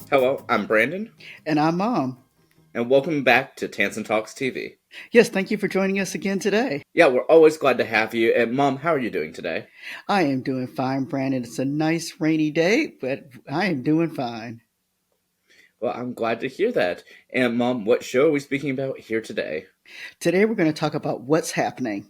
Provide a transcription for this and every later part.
Hello, I'm Brandon, And I'm Mom. and welcome back to Tansson Talks TV. Yes, thank you for joining us again today. Yeah, we're always glad to have you. And Mom, how are you doing today? I am doing fine, Brandon. It's a nice rainy day, but I am doing fine. Well, I'm glad to hear that. And Mom, what show are we speaking about here today? Today we're going to talk about what's happening.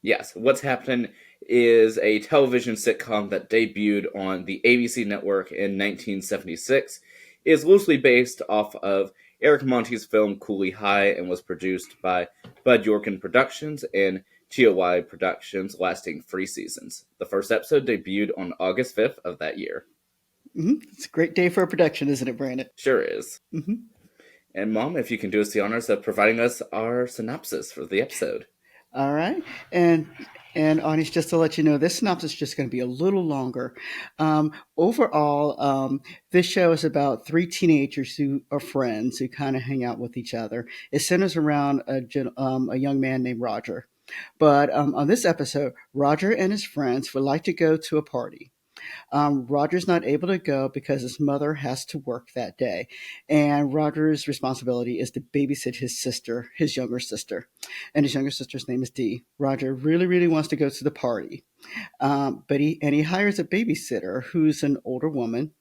Yes, What's Happening is a television sitcom that debuted on the ABC network in 1976. It is loosely based off of Eric Monte's film Cooley High and was produced by Bud Yorkin Productions and T.A.T Productions, lasting 3 seasons. The first episode debuted on August 5th of that year. It's a great day for a production, isn't it, Brandon? Sure is. hmm And Mom, if you can do us the honors of providing us our synopsis for the episode. All right, and audience, just to let you know, this synopsis is just going to be a little longer. Overall, this show is about three teenagers who are friends who kind of hang out with each other. It centers around a young man named Roger. But on this episode, Roger and his friends would like to go to a party. Roger's not able to go because his mother has to work that day. And Roger's responsibility is to babysit his sister, his younger sister. And his younger sister's name is Dee. Roger really, really wants to go to the party. But he hires a babysitter who's an older woman.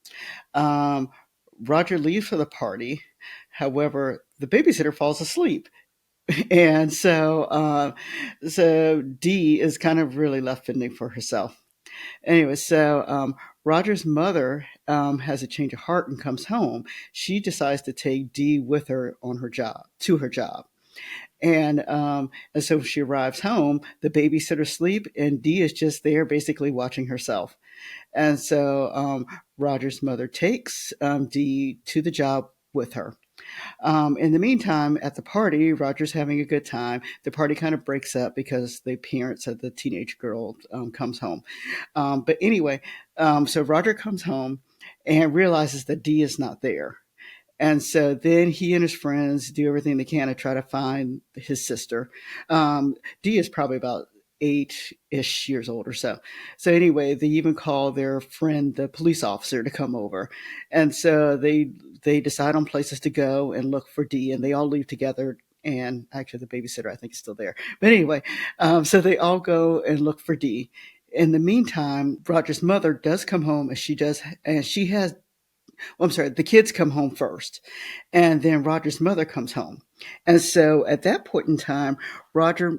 Um, Roger leaves for the party. However, the babysitter falls asleep. And so Dee is kind of really left fending for herself. Anyway, Roger's mother has a change of heart and comes home. She decides to take Dee with her on her job to her job. And so she arrives home, the babysitter's asleep, and Dee is just there basically watching herself. And so Roger's mother takes Dee to the job with her. In the meantime, at the party, Roger's having a good time. The party kind of breaks up because the parents of the teenage girl comes home. But anyway, so Roger comes home and realizes that Dee is not there. And so then he and his friends do everything they can to try to find his sister. Dee is probably about 8-ish years old or so. So anyway, they even call their friend, the police officer, to come over. And so they decide on places to go and look for Dee, and they all leave together. And actually, the babysitter, I think, is still there. But anyway, so they all go and look for Dee. In the meantime, Roger's mother does come home, as she does, and she has well, I'm sorry, the kids come home first, and then Roger's mother comes home. And so at that point in time, Roger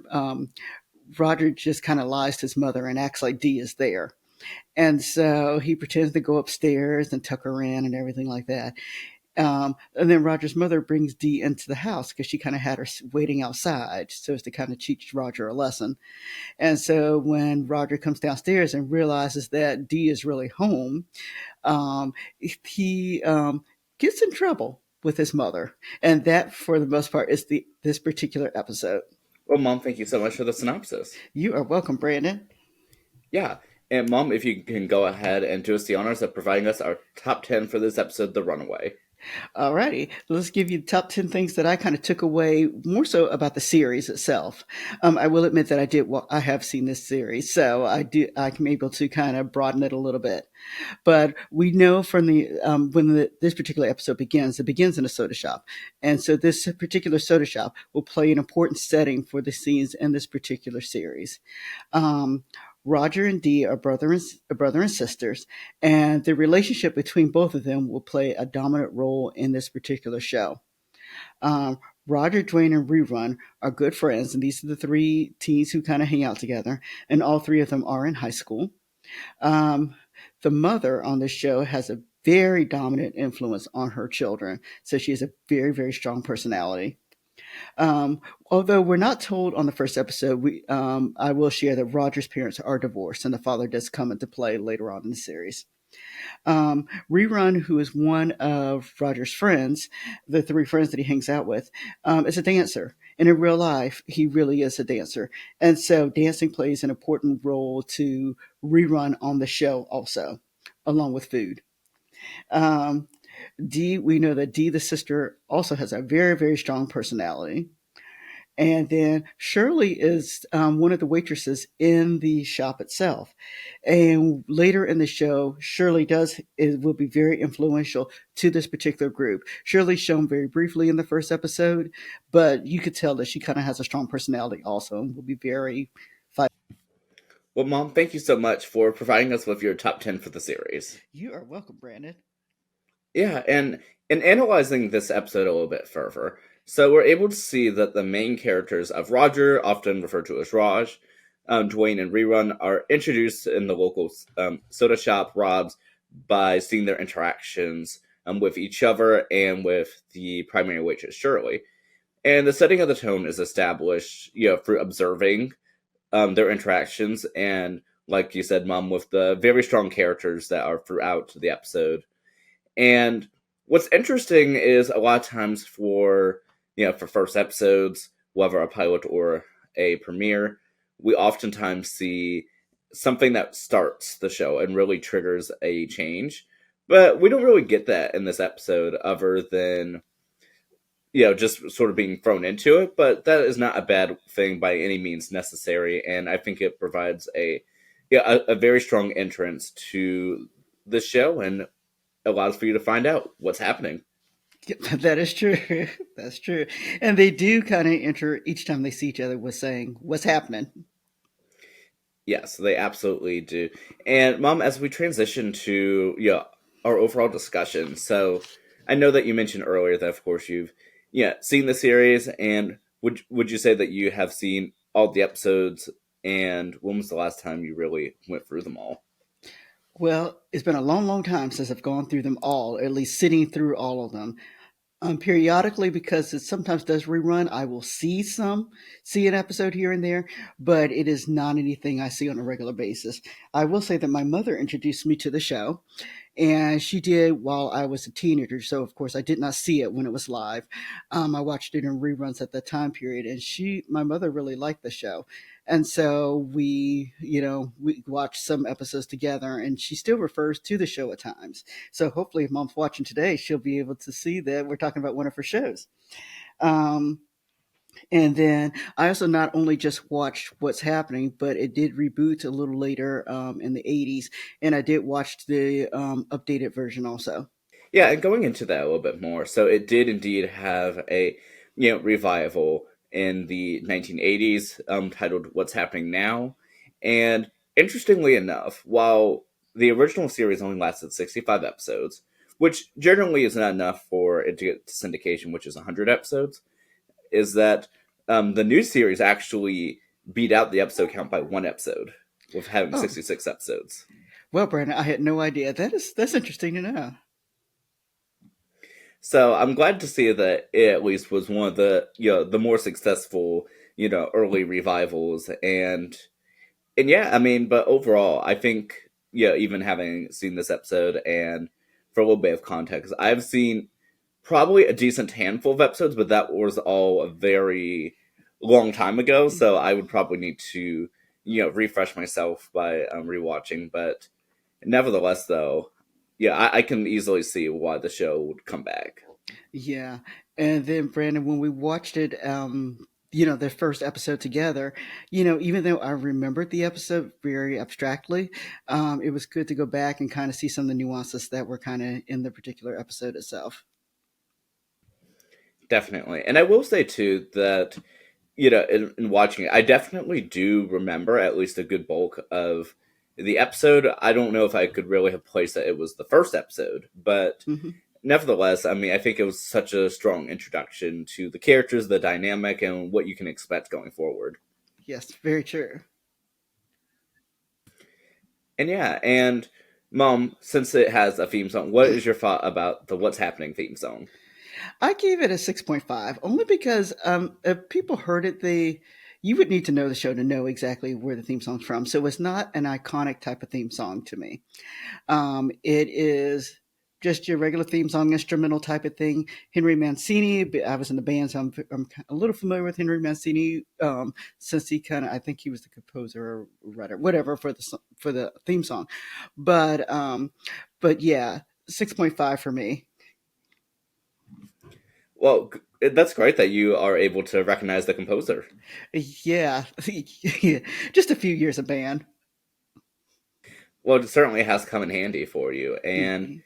Roger just kind of lies to his mother and acts like Dee is there. And so he pretends to go upstairs and tuck her in and everything like that. And then Roger's mother brings Dee into the house because she kind of had her waiting outside so as to kind of teach Roger a lesson. And so when Roger comes downstairs and realizes that Dee is really home, um, he gets in trouble with his mother, and that, for the most part, is the this particular episode. Well, Mom, thank you so much for the synopsis. You are welcome, Brandon. Yeah, and Mom, if you can go ahead and do us the honors of providing us our top 10 for this episode, The Runaway. Alrighty, let's give you the top 10 things that I kind of took away more so about the series itself. I will admit that I have seen this series, so I can be able to kind of broaden it a little bit. But we know from this particular episode begins, it begins in a soda shop. And so this particular soda shop will play an important setting for the scenes in this particular series. Um, Roger and Dee are brother and sisters, and the relationship between both of them will play a dominant role in this particular show. Um, Roger, Dwayne, and Rerun are good friends, and these are the three teens who kind of hang out together, and all three of them are in high school. Um, the mother on this show has a very dominant influence on her children, so she has a very, very strong personality. Um, Although we're not told on the first episode, I will share that Roger's parents are divorced, and the father does come into play later on in the series. Rerun, who is one of Roger's friends, the three friends that he hangs out with, is a dancer. And in real life, he really is a dancer. And so dancing plays an important role to Rerun on the show also, along with food. Um, we know that Dee, the sister, also has a very, very strong personality. And then Shirley is one of the waitresses in the shop itself. And later in the show, Shirley will be very influential to this particular group. Shirley's shown very briefly in the first episode, but you could tell that she kind of has a strong personality also, and will be very. Well, Mom, thank you so much for providing us with your top 10 for the series. You are welcome, Brandon. Yeah, and in analyzing this episode a little bit further, so we're able to see that the main characters of Roger, often referred to as Raj, Dwayne, and Rerun, are introduced in the local soda shop, Rob's, by seeing their interactions with each other and with the primary waitress, Shirley. And the setting of the tone is established, through observing their interactions, and like you said, Mom, with the very strong characters that are throughout the episode. And what's interesting is a lot of times for first episodes, whether a pilot or a premiere, we oftentimes see something that starts the show and really triggers a change. But we don't really get that in this episode, other than just sort of being thrown into it. But that is not a bad thing by any means necessary, and I think it provides a very strong entrance to the show and allows for you to find out what's happening. That is true. That's true. And they do kind of enter each time they see each other with saying, "What's happening?" Yes, they absolutely do. And Mom, as we transition to our overall discussion, so I know that you mentioned earlier that of course you've seen the series, and would you say that you have seen all the episodes? And when was the last time you really went through them all? Well, it's been a long, long time since I've gone through them all, at least sitting through all of them. Periodically, because it sometimes does rerun, I will see an episode here and there, but it is not anything I see on a regular basis. I will say that my mother introduced me to the show, and she did while I was a teenager. So of course I did not see it when it was live. I watched it in reruns at that time period, and my mother, really liked the show, and so we watched some episodes together, and she still refers to the show at times. So hopefully, if Mom's watching today, she'll be able to see that we're talking about one of her shows. Um, and then I also not only just watched what's happening, but it did reboot a little later in the 80s. And I did watch the updated version also. Yeah, and going into that a little bit more, so it did indeed have a revival in the 1980s, titled "What's Happening Now," and interestingly enough, while the original series only lasted 65 episodes, which generally is not enough for it to get to syndication, which is 100 episodes, is that the new series actually beat out the episode count by one episode, with having Oh, 66 episodes. well, Brandon, I had no idea. That's interesting to know. So I'm glad to see that it at least was one of the the more successful early revivals, and yeah, I mean, but overall, I think even having seen this episode, and for a little bit of context, I've seen probably a decent handful of episodes, but that was all a very long time ago, so I would probably need to refresh myself by rewatching. But nevertheless, though, yeah, I can easily see why the show would come back. Yeah. And then, Brandon, when we watched it, the first episode together, even though I remembered the episode very abstractly, it was good to go back and kind of see some of the nuances that were kind of in the particular episode itself. Definitely. And I will say too that in watching it, I definitely do remember at least a good bulk of the episode. I don't know if I could really have placed that it was the first episode, but Hmm. nevertheless, I mean, I think it was such a strong introduction to the characters, the dynamic, and what you can expect going forward. Yes, very true. And yeah, and Mom, since it has a theme song, what is your thought about the What's Happening theme song? I gave it a 6.5 only because if people heard it, you would need to know the show to know exactly where the theme song's from. So it's not an iconic type of theme song to me. It is just your regular theme song, instrumental type of thing. Henry Mancini, I was in the band, so I'm a little familiar with Henry Mancini since I think he was the composer or writer, whatever, for the theme song. But yeah, 6.5 for me. Well, that's great that you are able to recognize the composer. Yeah, yeah, just a few years of band. Well, it certainly has come in handy for you. And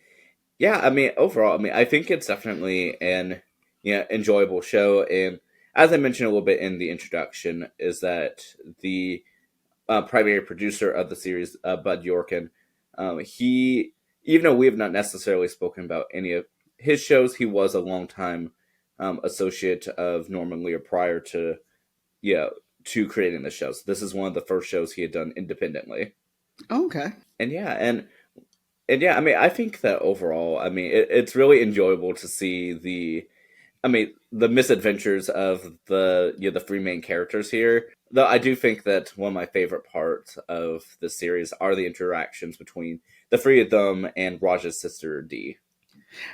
yeah, I mean, overall, I mean, I think it's definitely an enjoyable show. And as I mentioned a little bit in the introduction, is that the primary producer of the series, Bud Yorkin, he, even though we have not necessarily spoken about any of his shows, he was a longtime associate of Norman Lear prior to yeah to creating the show. So this is one of the first shows he had done independently. Okay. And yeah, and yeah, I mean, I think that overall, I mean, it's really enjoyable to see the misadventures of the three main characters here. Though I do think that one of my favorite parts of the series are the interactions between the three of them and Raj's sister Dee.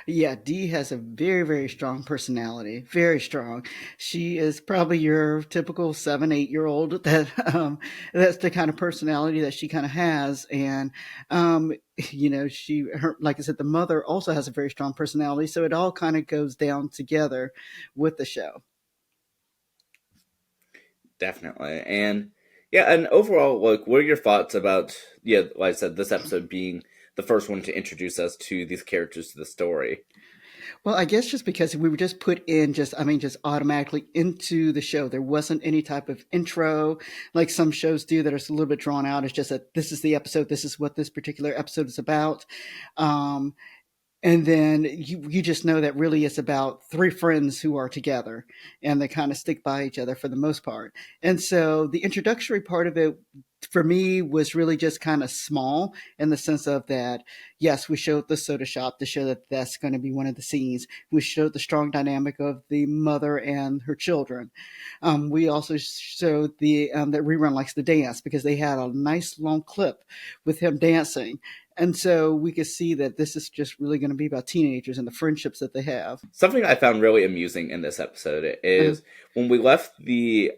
Yeah, Dee has a very, very strong personality. Very strong. She is probably your typical 7, 8 year old that that's the kind of personality that she kind of has. And her, like I said, the mother also has a very strong personality. So it all kind of goes down together with the show. Definitely, and yeah, and overall, like, what are your thoughts about like I said, this episode being the first one to introduce us to these characters to the story? Well, I guess just because we were just put in just automatically into the show. There wasn't any type of intro like some shows do that are a little bit drawn out. It's just that this is the episode. This is what this particular episode is about. Um, and then you just know that really it's about three friends who are together and they kind of stick by each other for the most part. And so the introductory part of it for me was really just kind of small in the sense of that, yes, we showed the soda shop to show that that's going to be one of the scenes. We showed the strong dynamic of the mother and her children. We also showed the that Rerun likes to dance because they had a nice long clip with him dancing, and so we could see that this is just really going to be about teenagers and the friendships that they have. Something I found really amusing in this episode Uh, is when we left the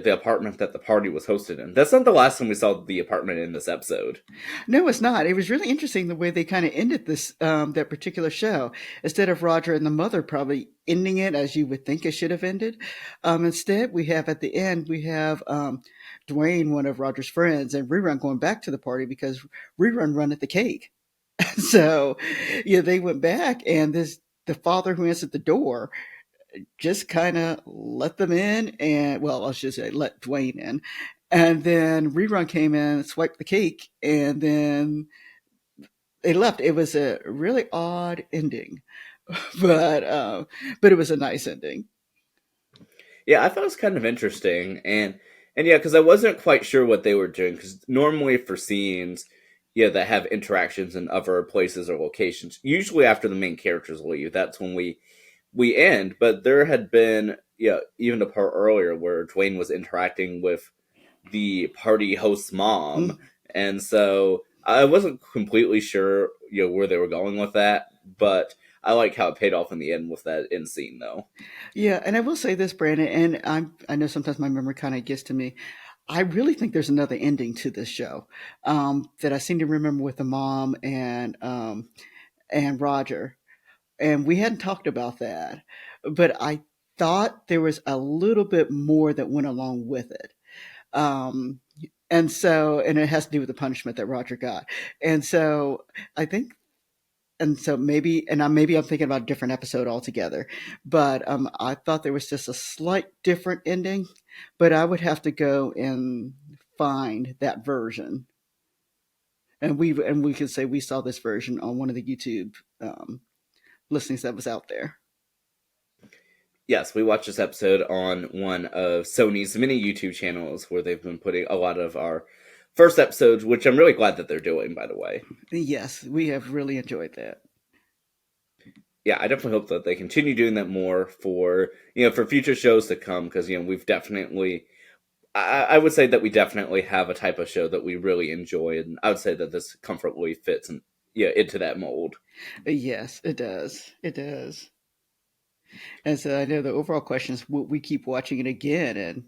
apartment that the party was hosted in. That's not the last time we saw the apartment in this episode. no, it's not. It was really interesting the way they kind of ended this that particular show. Instead of Roger and the mother probably ending it as you would think it should have ended, instead we have at the end we have Dwayne, one of Roger's friends, and Rerun going back to the party because Rerun run at the cake. So, yeah, they went back, and this the father who answered the door just kind of let them in, and well, I should say let Dwayne in, and then Rerun came in, swiped the cake, and then they left. It was a really odd ending, but uh, but it was a nice ending. Yeah, I thought it was kind of interesting, and yeah, because I wasn't quite sure what they were doing. Because normally for scenes, that have interactions in other places or locations, usually after the main characters leave, that's when we end. But there had been even a part earlier where Dwayne was interacting with the party host's mom, Mm. and so I wasn't completely sure where they were going with that, but I like how it paid off in the end with that end scene though. Yeah, and I will say this, Brandon, and I know sometimes my memory kind of gets to me. I really think there's another ending to this show that I seem to remember with the mom and Roger, and we hadn't talked about that, but I thought there was a little bit more that went along with it. Um, and it has to do with the punishment that Roger got. And so I think and so maybe maybe I'm thinking about a different episode altogether, but I thought there was just a slight different ending, but I would have to go and find that version, and we can say we saw this version on one of the YouTube listings that was out there. Yes, we watched this episode on one of Sony's many YouTube channels where they've been putting a lot of our first episodes, which I'm really glad that they're doing, by the way. Yes, we have really enjoyed that. Yeah, I definitely hope that they continue doing that more for for future shows to come because we've definitely I would say that we definitely have a type of show that we really enjoy, and I would say that this comfortably fits into that mold. Yes, it does. It does. And so I know the overall question is, will we keep watching it again? And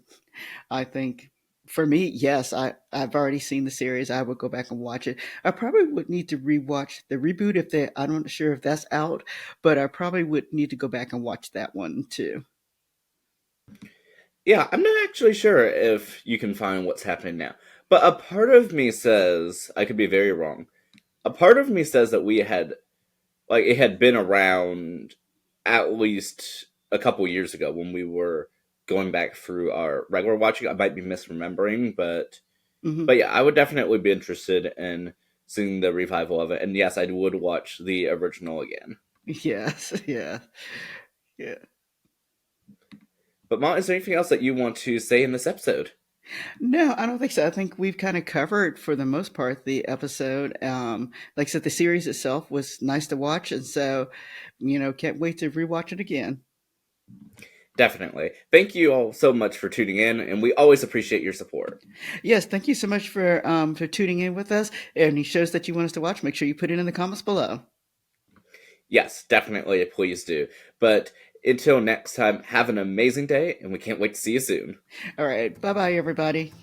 I think For me, yes, I've already seen the series. I would go back and watch it. I probably would need to rewatch the reboot if they. I'm not sure if that's out, but I probably would need to go back and watch that one too. Yeah, I'm not actually sure if you can find what's happening now. But a part of me says, I could be very wrong. A part of me says that we had, like, it had been around at least a couple years ago when we were going back through our regular watching. I might be misremembering, Hmm. but yeah, I would definitely be interested in seeing the revival of it. And yes, I would watch the original again. Yes, yeah, yeah. But Mom, is there anything else that you want to say in this episode? No, I don't think so. I think we've kind of covered for the most part the episode. Like I said, the series itself was nice to watch, and so can't wait to rewatch it again. Definitely. Thank you all so much for tuning in, and we always appreciate your support. Yes, thank you so much for tuning in with us. Any shows that you want us to watch, make sure you put it in the comments below. Yes, definitely, please do. But until next time, have an amazing day, and we can't wait to see you soon. All right, bye bye, everybody.